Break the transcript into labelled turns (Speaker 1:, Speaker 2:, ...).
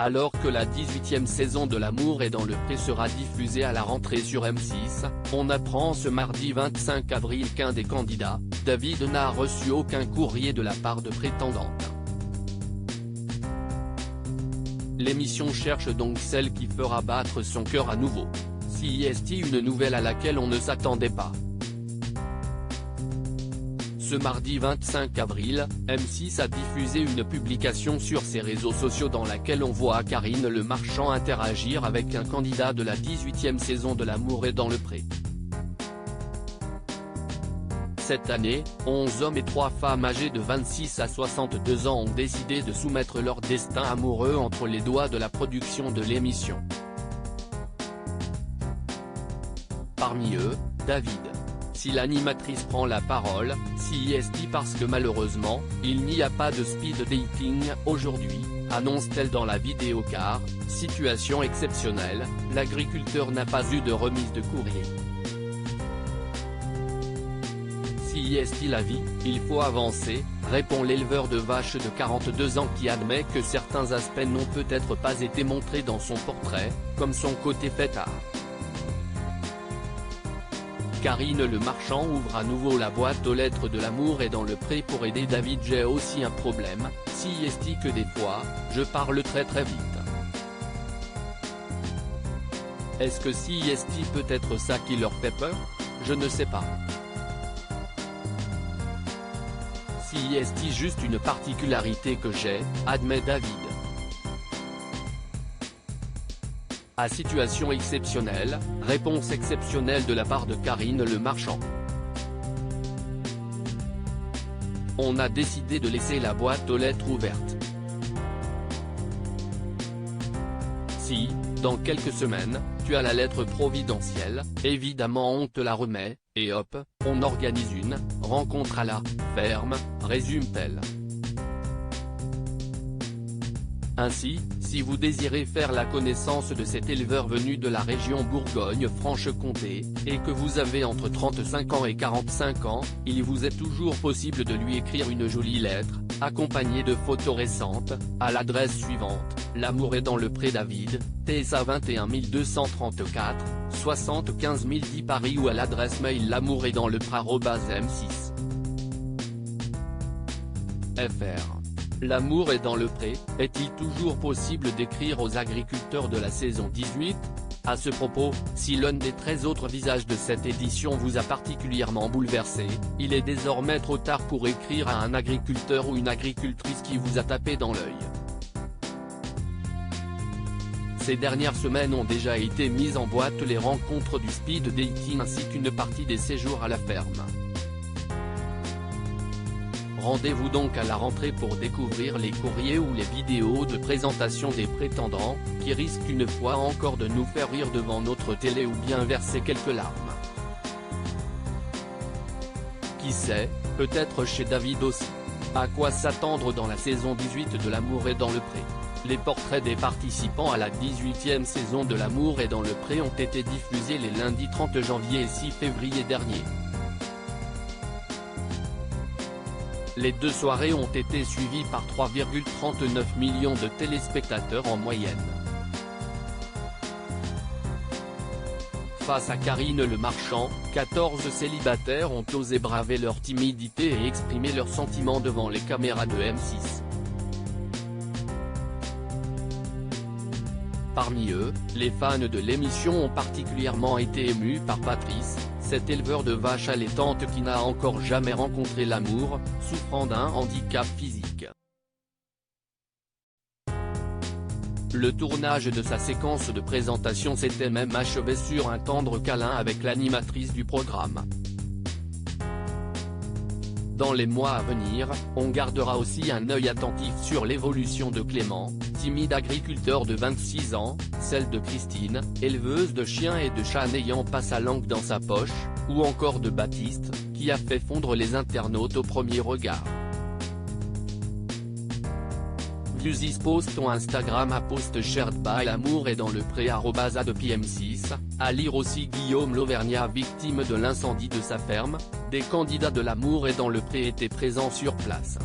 Speaker 1: Alors que la 18e saison de L'amour est dans le pré sera diffusée à la rentrée sur M6, on apprend ce mardi 25 avril qu'un des candidats, David, n'a reçu aucun courrier de la part de prétendantes. L'émission cherche donc celle qui fera battre son cœur à nouveau. CIST, une nouvelle à laquelle on ne s'attendait pas. Ce mardi 25 avril, M6 a diffusé une publication sur ses réseaux sociaux dans laquelle on voit Karine Le Marchand interagir avec un candidat de la 18e saison de L'amour est dans le pré. Cette année, 11 hommes et 3 femmes âgés de 26 à 62 ans ont décidé de soumettre leur destin amoureux entre les doigts de la production de l'émission. Parmi eux, David. Si l'animatrice prend la parole, CIST parce que malheureusement, il n'y a pas de speed dating aujourd'hui, annonce-t-elle dans la vidéo car, situation exceptionnelle, l'agriculteur n'a pas eu de remise de courrier. CIST la vie, il faut avancer, répond l'éleveur de vaches de 42 ans qui admet que certains aspects n'ont peut-être pas été montrés dans son portrait, comme son côté fêtard. Karine Le Marchand ouvre à nouveau la boîte aux lettres de L'amour est dans le pré pour aider David. J'ai aussi un problème, CIST, que des fois, je parle très vite. Est-ce que CIST peut être ça qui leur fait peur? Je ne sais pas. CIST, juste une particularité que j'ai, admet David. À situation exceptionnelle, réponse exceptionnelle de la part de Karine Le Marchand. On a décidé de laisser la boîte aux lettres ouverte. Si, dans quelques semaines, tu as la lettre providentielle, évidemment on te la remet, et hop, on organise une rencontre à la ferme, résume-t-elle. Ainsi, si vous désirez faire la connaissance de cet éleveur venu de la région Bourgogne-Franche-Comté, et que vous avez entre 35 ans et 45 ans, il vous est toujours possible de lui écrire une jolie lettre, accompagnée de photos récentes, à l'adresse suivante, L'amour est dans le pré David, TSA 21 234, 75 010 Paris, ou à l'adresse mail lamouretdanslepré@m6.fr. L'amour est dans le pré, est-il toujours possible d'écrire aux agriculteurs de la saison 18 ? À ce propos, si l'un des 13 autres visages de cette édition vous a particulièrement bouleversé, il est désormais trop tard pour écrire à un agriculteur ou une agricultrice qui vous a tapé dans l'œil. Ces dernières semaines ont déjà été mises en boîte les rencontres du speed dating ainsi qu'une partie des séjours à la ferme. Rendez-vous donc à la rentrée pour découvrir les courriers ou les vidéos de présentation des prétendants, qui risquent une fois encore de nous faire rire devant notre télé ou bien verser quelques larmes. Qui sait, peut-être chez David aussi. À quoi s'attendre dans la saison 18 de L'amour est dans le pré? Les portraits des participants à la 18e saison de L'amour est dans le pré ont été diffusés les lundis 30 janvier et 6 février dernier. Les deux soirées ont été suivies par 3,39 millions de téléspectateurs en moyenne. Face à Karine Le Marchand, 14 célibataires ont osé braver leur timidité et exprimer leurs sentiments devant les caméras de M6. Parmi eux, les fans de l'émission ont particulièrement été émus par Patrice, cet éleveur de vaches allaitantes qui n'a encore jamais rencontré l'amour, souffrant d'un handicap physique. Le tournage de sa séquence de présentation s'était même achevé sur un tendre câlin avec l'animatrice du programme. Dans les mois à venir, on gardera aussi un œil attentif sur l'évolution de Clément, timide agriculteur de 26 ans, celle de Christine, éleveuse de chiens et de chats n'ayant pas sa langue dans sa poche, ou encore de Baptiste, qui a fait fondre les internautes au premier regard. Views this post on Instagram à post shared by L'amour est dans le pré @m6, à lire aussi Guillaume Lauvergnat victime de l'incendie de sa ferme, des candidats de L'amour est dans le pré étaient présents sur place.